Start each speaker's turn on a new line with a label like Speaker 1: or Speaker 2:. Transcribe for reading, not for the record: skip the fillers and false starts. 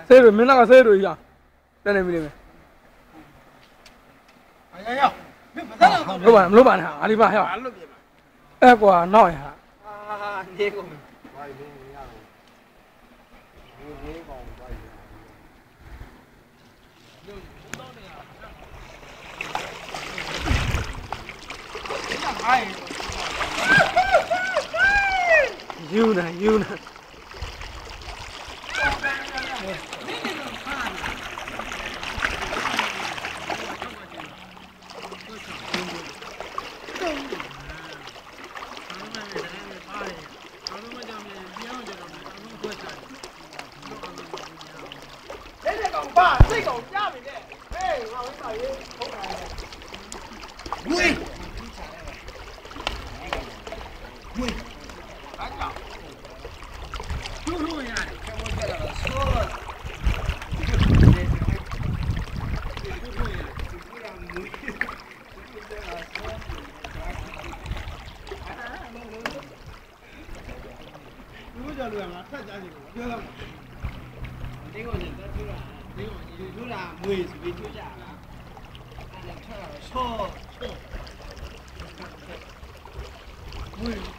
Speaker 1: ဆေးတွေမင်းကဆေးတွေရတက်နေပြီလေ
Speaker 2: 哎呀，没不得了，
Speaker 1: မလုပ်ပါနဲ့ဟာအလီပါဟဲ့အဲ့ကွာနောက်ရဟာ
Speaker 2: နေကုန်
Speaker 1: ယူနေ
Speaker 2: 爸，这狗下面的，哎，我没打赢，后来，喂，喂，干啥？就录呀，我这个说。如果乱了，太家去了，别了。这个人在出来，这个你出来，没是没出家了，那你看错，没。